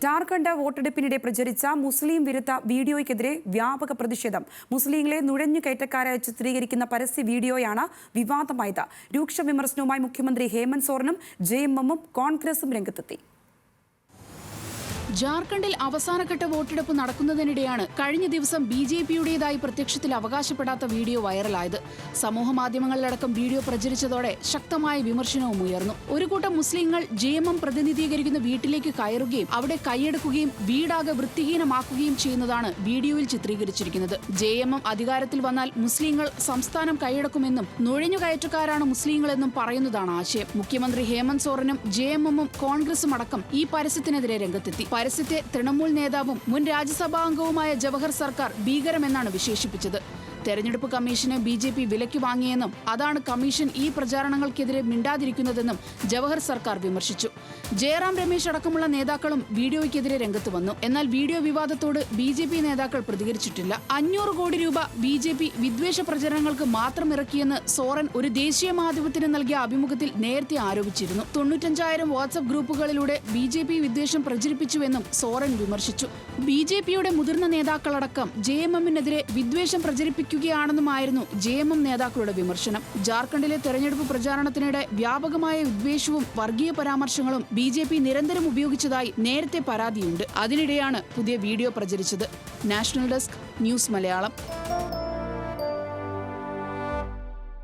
ജാർഖണ്ഡ് വോട്ടെടുപ്പിനിടെ പ്രചരിച്ച മുസ്ലിം വിരുദ്ധ വീഡിയോയ്ക്കെതിരെ വ്യാപക പ്രതിഷേധം. മുസ്ലിങ്ങളെ നുഴഞ്ഞുകയറ്റക്കാരായി ചിത്രീകരിക്കുന്ന പരസ്യ വീഡിയോയാണ് വിവാദമായത്. രൂക്ഷ വിമർശനവുമായി മുഖ്യമന്ത്രി ഹേമന്ത് സോറനും ജെഎംഎമ്മും കോൺഗ്രസും രംഗത്തെത്തി. ജാർഖണ്ഡിൽ അവസാനഘട്ട വോട്ടെടുപ്പ് നടക്കുന്നതിനിടെയാണ് കഴിഞ്ഞ ദിവസം ബിജെപിയുടേതായി പ്രത്യക്ഷത്തിൽ അവകാശപ്പെടാത്ത വീഡിയോ വൈറലായത്. സമൂഹമാധ്യമങ്ങളിലടക്കം വീഡിയോ പ്രചരിച്ചതോടെ ശക്തമായ വിമർശനവും ഉയർന്നു. ഒരു കൂട്ടം മുസ്ലിങ്ങൾ ജെഎംഎം പ്രതിനിധീകരിക്കുന്ന വീട്ടിലേക്ക് കയറുകയും അവിടെ കൈയടക്കുകയും വീടാകെ വൃത്തിഹീനമാക്കുകയും ചെയ്യുന്നതാണ് വീഡിയോയിൽ ചിത്രീകരിച്ചിരിക്കുന്നത്. ജെഎംഎം അധികാരത്തിൽ വന്നാൽ മുസ്ലിങ്ങൾ സംസ്ഥാനം കൈയടക്കുമെന്നും നുഴഞ്ഞുകയറ്റക്കാരാണ് മുസ്ലിങ്ങളെന്നും പറയുന്നതാണ് ആശയം. മുഖ്യമന്ത്രി ഹേമന്ത് സോറനും ജെഎംഎമ്മും കോൺഗ്രസും അടക്കം ഈ പരസ്യത്തിനെതിരെ രംഗത്തെത്തി. പരസ്യത്തെ തൃണമൂൽ നേതാവും മുൻ രാജ്യസഭാംഗവുമായ ജവഹർ സർക്കാർ ഭീകരമെന്നാണ് വിശേഷിപ്പിച്ചത്. തെരഞ്ഞെടുപ്പ് കമ്മീഷനെ ബിജെപി വിലയ്ക്ക് വാങ്ങിയെന്നും അതാണ് കമ്മീഷൻ ഈ പ്രചാരണങ്ങൾക്കെതിരെ മിണ്ടാതിരിക്കുന്നതെന്നും ജവഹർ സർക്കാർ വിമർശിച്ചു. ജയറാം രമേശ് അടക്കമുള്ള നേതാക്കളും വീഡിയോയ്ക്കെതിരെ രംഗത്ത് വന്നു. എന്നാൽ വീഡിയോ വിവാദത്തോട് ബിജെപി നേതാക്കൾ പ്രതികരിച്ചിട്ടില്ല. 500 കോടി രൂപ ബിജെപി വിദ്വേഷ പ്രചരണങ്ങൾക്ക് മാത്രം ഇറക്കിയെന്ന് സോറൻ ഒരു ദേശീയ മാധ്യമത്തിന് നൽകിയ അഭിമുഖത്തിൽ നേരത്തെ ആരോപിച്ചിരുന്നു. 95,000 വാട്സ്ആപ്പ് ഗ്രൂപ്പുകളിലൂടെ ബിജെപി വിദ്വേഷം പ്രചരിപ്പിച്ചുവെന്നും സോറൻ വിമർശിച്ചു. ബിജെപിയുടെ മുതിർന്ന നേതാക്കളടക്കം ജെഎംഎമ്മിനെതിരെ വിദ്വേഷം പ്രചരിപ്പിക്കുകയാണെന്നുമായിരുന്നു ജെഎംഎം നേതാക്കളുടെ വിമർശനം. ജാർഖണ്ഡിലെ തെരഞ്ഞെടുപ്പ് പ്രചാരണത്തിനിടെ വ്യാപകമായ വിദ്വേഷവും വർഗീയ പരാമർശങ്ങളും ബിജെപി നിരന്തരം ഉപയോഗിച്ചതായി നേരത്തെ പരാതിയുണ്ട്. അതിനിടെയാണ് പുതിയ വീഡിയോ പ്രചരിച്ചത്. National desk, news Malayalam.